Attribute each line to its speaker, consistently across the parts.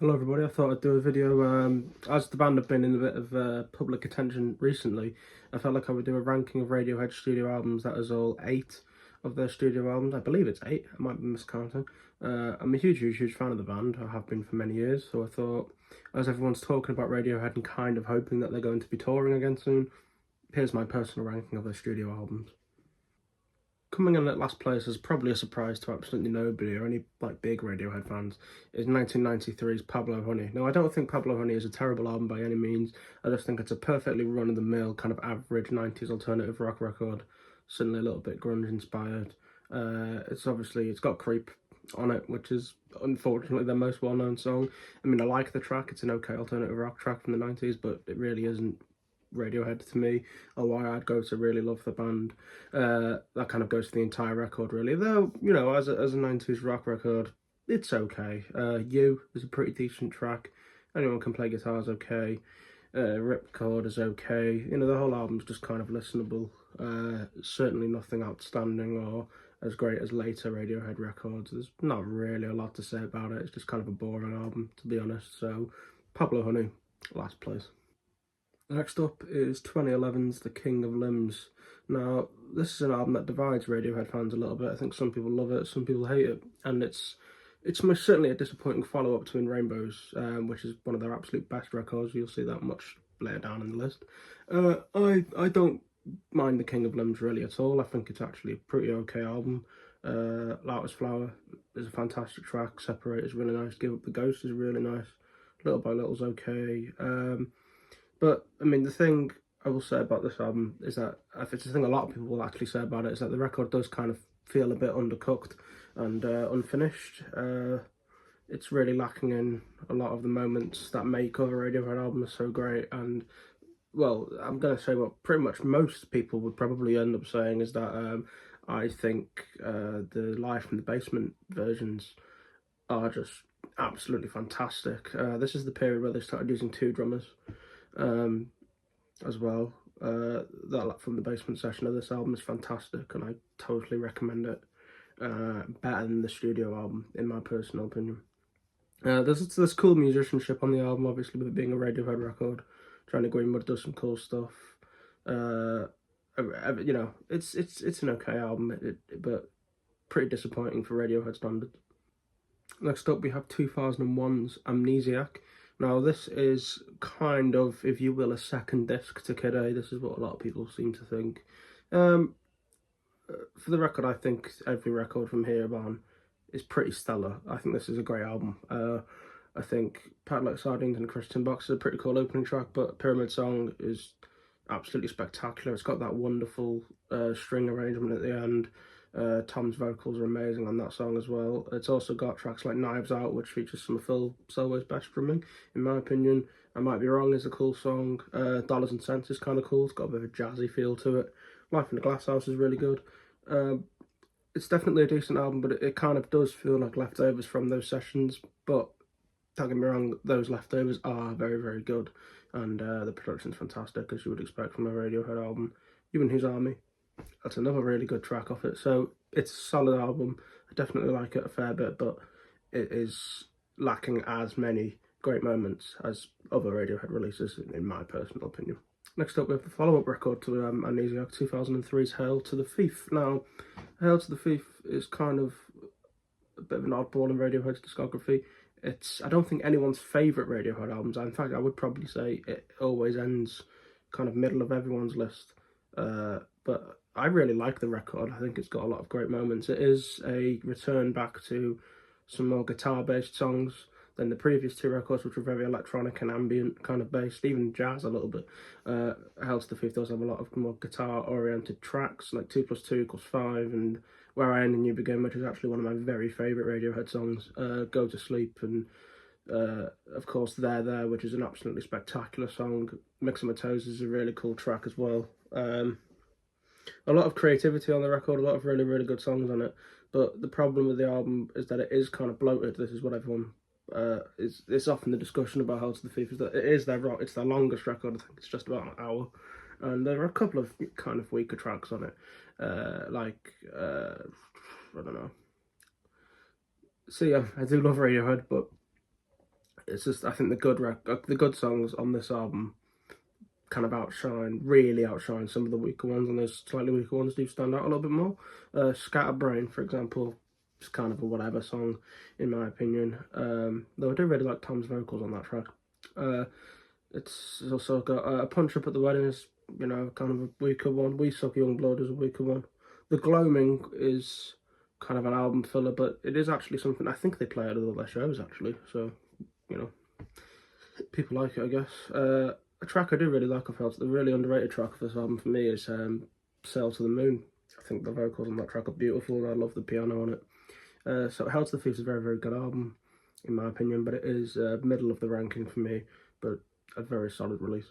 Speaker 1: Hello everybody, I thought I'd do a video, as the band have been in a bit of public attention recently, I felt like I would do a ranking of Radiohead studio albums. That is all 8 of their studio albums. I believe it's 8, I might be miscounting. I'm a huge fan of the band, I have been for many years, so I thought, as everyone's talking about Radiohead and kind of hoping that they're going to be touring again soon, here's my personal ranking of their studio albums. Coming in at last place is probably a surprise to absolutely nobody or any like big Radiohead fans is 1993's Pablo Honey. Now, I don't think Pablo Honey is a terrible album by any means. I just think it's a perfectly run-of-the-mill kind of average 90s alternative rock record, certainly a little bit grunge inspired. It's got Creep on it, which is unfortunately their most well-known song. I mean, I like the track, it's an okay alternative rock track from the 90s, but it really isn't Radiohead to me, or why I'd go to really love the band. That kind of goes for the entire record, really. Though, you know, as a 90s rock record, it's okay. You is a pretty decent track. Anyone Can Play Guitar is okay. Ripcord is okay. You know, the whole album's just kind of listenable. Certainly nothing outstanding or as great as later Radiohead records. There's not really a lot to say about it. It's just kind of a boring album, to be honest. So, Pablo Honey, last place. Next up is 2011's The King of Limbs. Now, this is an album that divides Radiohead fans a little bit. I think some people love it, some people hate it, and it's most certainly a disappointing follow-up to In Rainbows, which is one of their absolute best records. You'll see that much later down in the list. I don't mind The King of Limbs really at all. I think it's actually a pretty okay album. Loudest Flower is a fantastic track. Separate is really nice. Give Up the Ghost is really nice. Little by Little's okay. But I mean, the thing I will say about this album is that if it's the thing a lot of people will actually say about it is that the record does kind of feel a bit undercooked and unfinished. It's really lacking in a lot of the moments that make other Radiohead albums so great. And well, I'm gonna say what pretty much most people would probably end up saying is that I think the Live from the Basement versions are just absolutely fantastic. This is the period where they started using two drummers um, as well. That from the Basement session of this album is fantastic, and I totally recommend it. Better than the studio album, in my personal opinion. There's cool musicianship on the album, obviously, with it being a Radiohead record. Johnny Greenwood does some cool stuff. You know, it's an okay album, but pretty disappointing for Radiohead standards. Next up, we have 2001's Amnesiac. Now, this is kind of, if you will, a second disc to Kid A. This is what a lot of people seem to think. For the record, I think every record from here on is pretty stellar. I think this is a great album. I think Padlock Sardines and Christian Box is a pretty cool opening track, but Pyramid Song is absolutely spectacular. It's got that wonderful string arrangement at the end. Tom's vocals are amazing on that song as well. It's also got tracks like Knives Out, which features some of Phil Selway's best drumming, in my opinion. I Might Be Wrong is a cool song. Dollars and Cents is kind of cool. It's got a bit of a jazzy feel to it. Life in the Glass House is really good. It's definitely a decent album, but it kind of does feel like leftovers from those sessions. But don't get me wrong, those leftovers are very good. And the production's fantastic, as you would expect from a Radiohead album. Even His Army, that's another really good track off it. So it's a solid album. I definitely like it a fair bit, but it is lacking as many great moments as other Radiohead releases, in my personal opinion. Next up, we have the follow-up record to Amnesiac, 2003's Hail to the Thief. Now, Hail to the Thief is kind of a bit of an oddball in Radiohead's discography. I don't think anyone's favourite Radiohead albums. In fact, I would probably say it always ends kind of middle of everyone's list. But I really like the record. I think it's got a lot of great moments. It is a return back to some more guitar-based songs than the previous two records, which were very electronic and ambient kind of based, even jazz a little bit. Hail to the Thief does have a lot of more guitar-oriented tracks, like 2 plus 2 equals 5, and Where I End and You Begin, which is actually one of my very favourite Radiohead songs. Go to Sleep, and of course There, which is an absolutely spectacular song. Mix of My Toes is a really cool track as well. A lot of creativity on the record, a lot of really good songs on it, but the problem with the album is that it is kind of bloated. This is what everyone it's often the discussion about Hail to the Thief, is that it's their longest record. I think it's just about an hour, and there are a couple of kind of weaker tracks on it, I don't know. So yeah, I do love Radiohead, but it's just, I think the good songs on this album kind of really outshine some of the weaker ones, and those slightly weaker ones do stand out a little bit more. Scatterbrain, for example, is kind of a whatever song, in my opinion. Though I do really like Tom's vocals on that track. It's also got a Punch Up at the Wedding is, kind of a weaker one. We Suck Young Blood is a weaker one. The Gloaming is kind of an album filler, but it is actually something I think they play at all their shows, actually. So, people like it, I guess. A track I do really like, I felt the really underrated track of this album for me is Sail to the Moon. I think the vocals on that track are beautiful, and I love the piano on it. So Hell to the Thief is a very, very good album, in my opinion, but it is middle of the ranking for me, but a very solid release.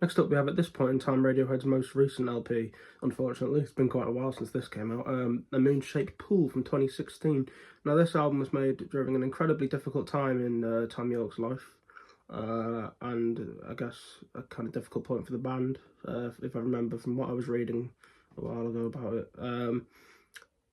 Speaker 1: Next up, we have, at this point in time, Radiohead's most recent LP. Unfortunately, it's been quite a while since this came out. A Moon-Shaped Pool from 2016. Now, this album was made during an incredibly difficult time in Tom York's life, and I guess a kind of difficult point for the band, if I remember from what I was reading a while ago about it.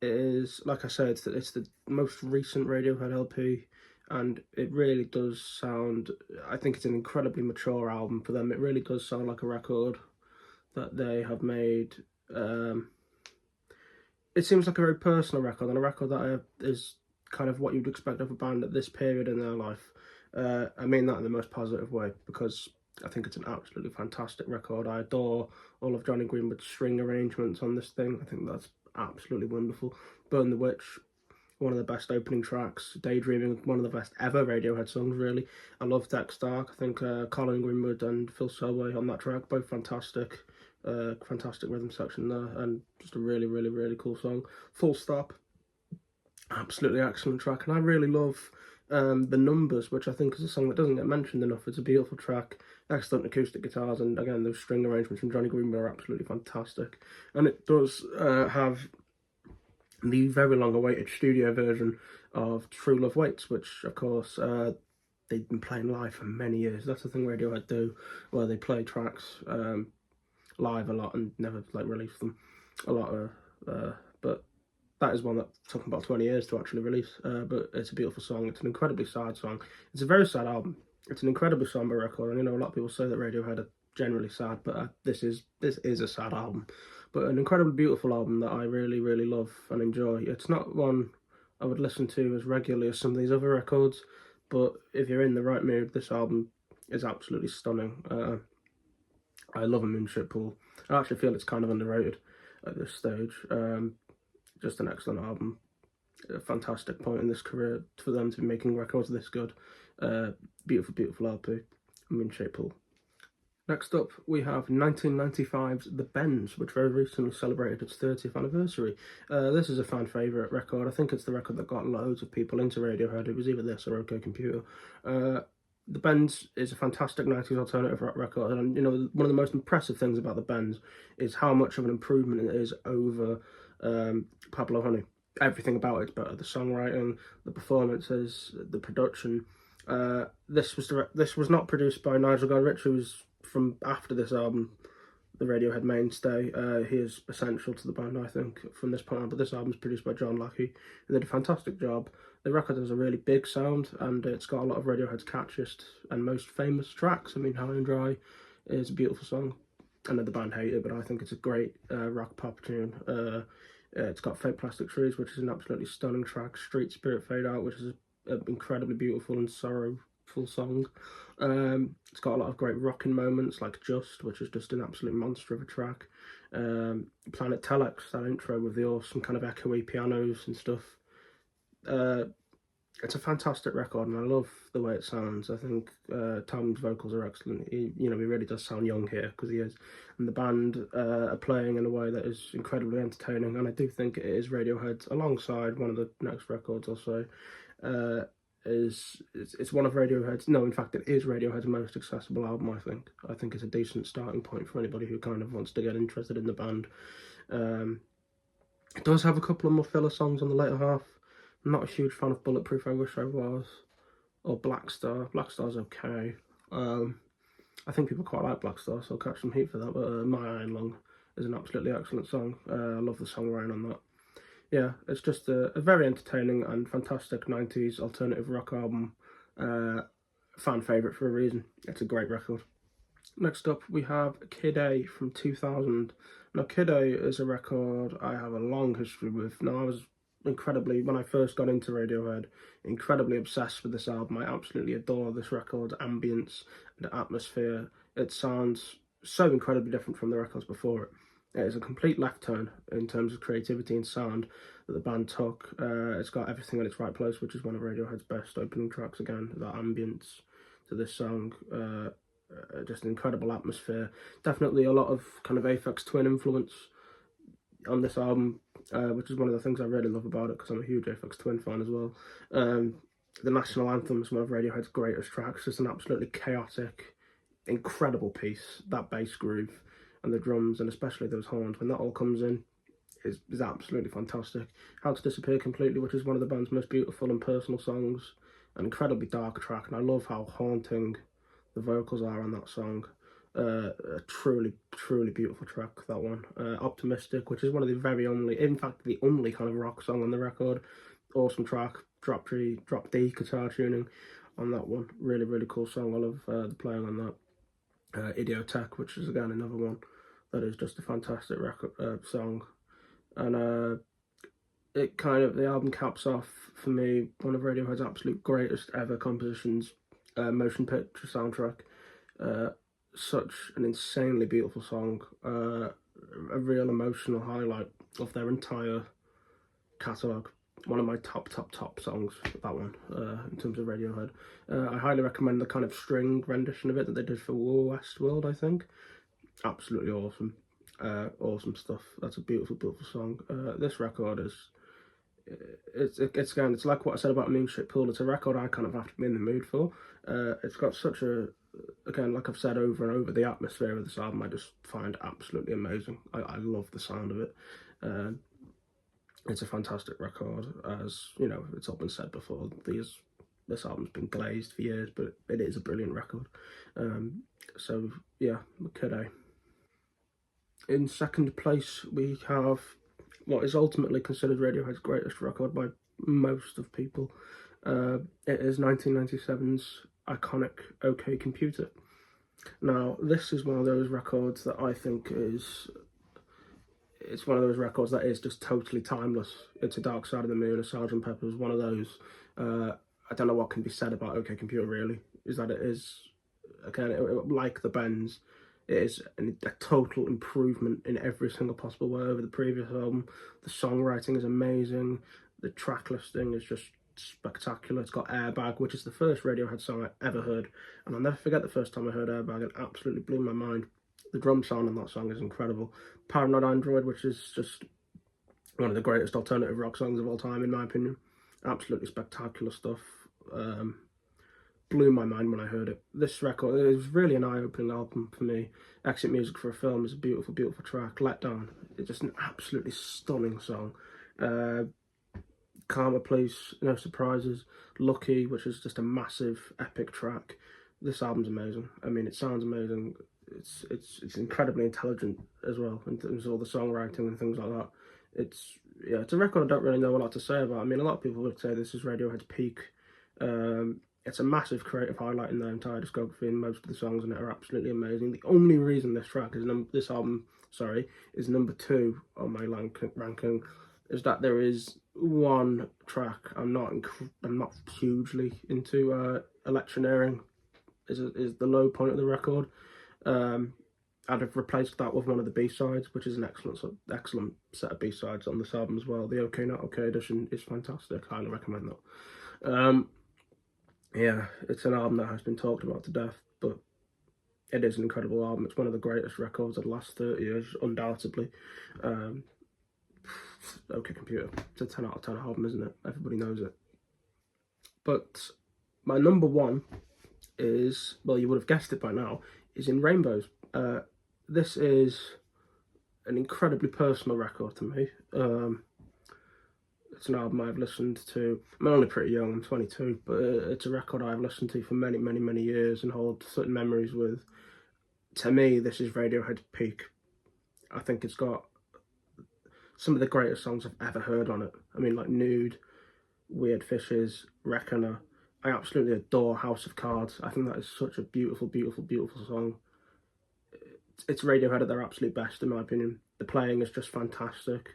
Speaker 1: It is, like I said, it's the most recent Radiohead LP, and it really does sound, I think it's an incredibly mature album for them. It really does sound like a record that they have made. It seems like a very personal record, and a record that is kind of what you'd expect of a band at this period in their life. I mean that in the most positive way, because I think it's an absolutely fantastic record. I adore all of Johnny Greenwood's string arrangements on this thing. I think that's absolutely wonderful. Burn the Witch, one of the best opening tracks. Daydreaming, one of the best ever Radiohead songs, really. I love Dex Dark. I think Colin Greenwood and Phil Selway on that track, both fantastic. Fantastic rhythm section there, and just a really, really, really cool song. Full Stop, absolutely excellent track, and I really love The Numbers, which I think is a song that doesn't get mentioned enough. It's a beautiful track, excellent acoustic guitars, and again, those string arrangements from Johnny Greenwood are absolutely fantastic. And it does have the very long-awaited studio version of True Love Waits, which, of course, they've been playing live for many years. That's the thing Radiohead do, where they play tracks live a lot and never release them a lot. But that is one that took them about 20 years to actually release. But it's a beautiful song. It's an incredibly sad song. It's a very sad album. It's an incredibly somber record, and a lot of people say that Radiohead are generally sad, but this is a sad album, but an incredibly beautiful album that I really, really love and enjoy. It's not one I would listen to as regularly as some of these other records, but if you're in the right mood, this album is absolutely stunning. I love A Moonshaped Pool. I actually feel it's kind of underrated at this stage. Just an excellent album. A fantastic point in this career for them to be making records this good. Beautiful, beautiful LP. A Moonshaped Pool. Next up, we have 1995's The Bends, which very recently celebrated its 30th anniversary. This is a fan favourite record. I think it's the record that got loads of people into Radiohead. It was either this or OK Computer. The Bends is a fantastic 90s alternative rock record, and one of the most impressive things about The Bends is how much of an improvement it is over Pablo Honey. Everything about it's better. The songwriting, the performances, the production. This was not produced by Nigel Godrich, who was from after this album, the Radiohead mainstay. He is essential to the band, I think, from this point on. But this album is produced by John Lackey, who did a fantastic job. The record has a really big sound, and it's got a lot of Radiohead's catchiest and most famous tracks. I mean, High and Dry is a beautiful song. I know the band hate it, but I think it's a great rock pop tune. It's got Fake Plastic Trees, which is an absolutely stunning track. Street Spirit Fade Out, which is an incredibly beautiful and sorrowful song. It's got a lot of great rocking moments, like Just, which is just an absolute monster of a track. Planet Telex, that intro with the awesome kind of echoey pianos and stuff. It's a fantastic record, and I love the way it sounds. I think Tom's vocals are excellent. He really does sound young here, because he is. And the band are playing in a way that is incredibly entertaining, and I do think it is Radiohead's, alongside one of the next records I'll say, it's one of Radiohead's, no, in fact, it is Radiohead's most accessible album, I think. I think it's a decent starting point for anybody who kind of wants to get interested in the band. It does have a couple of more filler songs on the later half. I'm not a huge fan of Bulletproof, I wish I was. Or Black Star. Black Star's okay. I think people quite like Black Star, so I'll catch some heat for that, but My Iron Lung is an absolutely excellent song. I love the songwriting on that. Yeah, it's just a very entertaining and fantastic 90s alternative rock album Fan favourite for a reason. It's a great record. Next up, we have Kid A from 2000. Now, Kid A is a record I have a long history with. Now, I was incredibly, when I first got into Radiohead, incredibly obsessed with this album. I absolutely adore this record's ambience and atmosphere. It sounds so incredibly different from the records before it. It is a complete left turn in terms of creativity and sound that the band took. It's got everything in its right place, which is one of Radiohead's best opening tracks again. That ambience to this song. Just an incredible atmosphere. Definitely a lot of kind of Aphex Twin influence on this album, which is one of the things I really love about it because I'm a huge Aphex Twin fan as well. The national anthem is one of Radiohead's greatest tracks. It's an absolutely chaotic, incredible piece. That bass groove and the drums, and especially those horns, when that all comes in, is absolutely fantastic. How to Disappear Completely, which is one of the band's most beautiful and personal songs, an incredibly dark track, and I love how haunting the vocals are on that song. A truly, truly beautiful track, that one. Optimistic, which is one of the very only, in fact, the only kind of rock song on the record. Awesome track. Drop D guitar tuning on that one. Really, really cool song. I love the playing on that. Idiotech, which is again another one that is just a fantastic record song. And it kind of, the album caps off for me one of Radiohead's absolute greatest ever compositions, motion picture soundtrack. Such an insanely beautiful song, a real emotional highlight of their entire catalogue. One of my top songs, that one, in terms of Radiohead. I highly recommend the kind of string rendition of it that they did for Westworld, I think. Absolutely awesome. Awesome stuff. That's a beautiful, beautiful song. This record is, it's like what I said about Moonship Pool. It's a record I kind of have to be in the mood for. It's got such a, again, like I've said over and over, the atmosphere of this album I just find absolutely amazing. I love the sound of it. It's a fantastic record, as you know, it's all been said before. This album's been glazed for years, but it is a brilliant record. So yeah, Kid A. In second place, we have what is ultimately considered Radiohead's greatest record by most of people. It is 1997's iconic OK Computer. Now, this is one of those records that I think it's one of those records that is just totally timeless. It's a Dark Side of the Moon, a Sgt. Pepper's, one of those. I don't know what can be said about OK Computer, really, is that it is, again, like the Bends, it is a total improvement in every single possible way over the previous album. The songwriting is amazing. The track listing is just spectacular. It's got Airbag, which is the first Radiohead song I ever heard, and I'll never forget the first time I heard Airbag. It absolutely blew my mind. The drum sound on that song is incredible. Paranoid Android, which is just one of the greatest alternative rock songs of all time, in my opinion. Absolutely spectacular stuff. Blew my mind when I heard it. This record, it was really an eye-opening album for me. Exit Music for a Film is a beautiful, beautiful track. Let Down, it's just an absolutely stunning song. Karma Police, No Surprises. Lucky, which is just a massive, epic track. This album's amazing. I mean, it sounds amazing. It's incredibly intelligent as well in terms of all the songwriting and things like that. It's a record I don't really know a lot to say about. I mean, a lot of people would say this is Radiohead's peak. It's a massive creative highlight in their entire discography, and most of the songs in it are absolutely amazing. The only reason this track is this album, is number 2 on my ranking is that there is one track I'm not hugely into. Electioneering is the low point of the record. I'd have replaced that with one of the B-sides, which is an excellent set of B-sides on this album as well. The OK Not OK edition is fantastic. Highly recommend that. Yeah, it's an album that has been talked about to death, but it is an incredible album. It's one of the greatest records of the last 30 years, undoubtedly. OK Computer, it's a 10 out of 10 album, isn't it? Everybody knows it. But my number 1 is, well, you would have guessed it by now, is In Rainbows. This is an incredibly personal record to me. It's an album I've listened to. I'm only pretty young, I'm 22, but it's a record I've listened to for many, many, many years and hold certain memories with. To me, this is Radiohead's peak. I think it's got some of the greatest songs I've ever heard on it. I mean, like Nude, Weird Fishes, Reckoner, I absolutely adore House of Cards. I think that is such a beautiful, beautiful, beautiful song. It's Radiohead at their absolute best, in my opinion. The playing is just fantastic.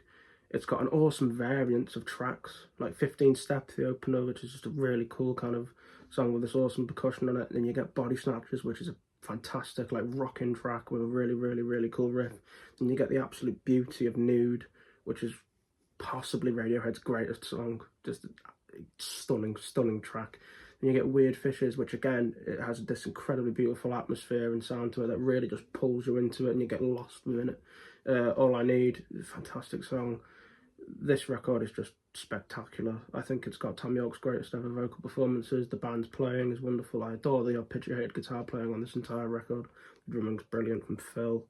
Speaker 1: It's got an awesome variance of tracks, like 15 Step, the opener, which is just a really cool kind of song with this awesome percussion on it. And then you get Body Snatchers, which is a fantastic, like, rocking track with a really, really, really cool riff. And you get the absolute beauty of Nude, which is possibly Radiohead's greatest song. Just a stunning, stunning track. And you get Weird Fishes, which again, it has this incredibly beautiful atmosphere and sound to it that really just pulls you into it and you get lost within it. All I Need, fantastic song. This record is just spectacular. I think it's got Tom York's greatest ever vocal performances. The band's playing is wonderful. I adore the arpeggiated guitar playing on this entire record. The drumming's brilliant from Phil.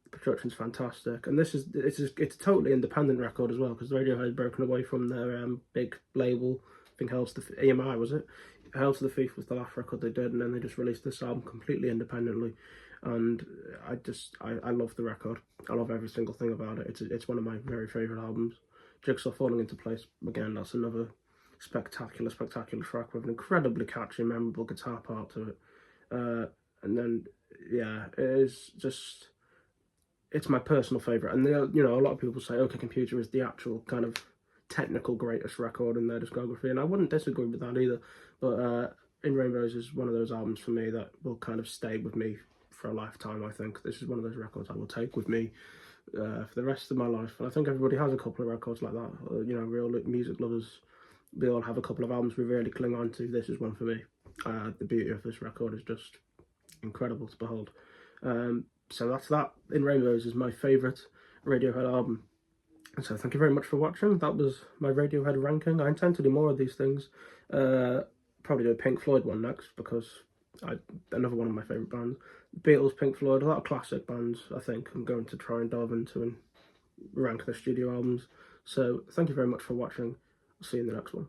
Speaker 1: The production's fantastic, and it's a totally independent record as well, because Radiohead had broken away from their big label. I think Hell to the EMI, was it? Hell to the Thief was the last record they did, and then they just released this album completely independently. And I love the record. I love every single thing about it. It's one of my very favourite albums. Jigsaw Falling Into Place, again, that's another spectacular, spectacular track with an incredibly catchy, memorable guitar part to it. And then, yeah, it is just, it's my personal favourite. And, you know, a lot of people say, OK Computer is the actual kind of technical greatest record in their discography, and I wouldn't disagree with that either. But In Rainbows is one of those albums for me that will kind of stay with me for a lifetime. I think this is one of those records I will take with me for the rest of my life. And I think everybody has a couple of records like that. You know, real music lovers, we all have a couple of albums we really cling on to. This is one for me. The beauty of this record is just incredible to behold. So that's that. In Rainbows is my favourite Radiohead album. So thank you very much for watching. That was my Radiohead ranking. I intend to do more of these things. Probably do a Pink Floyd one next, because another one of my favourite bands. Beatles, Pink Floyd, a lot of classic bands, I think I'm going to try and delve into and rank their studio albums. So thank you very much for watching. I'll see you in the next one.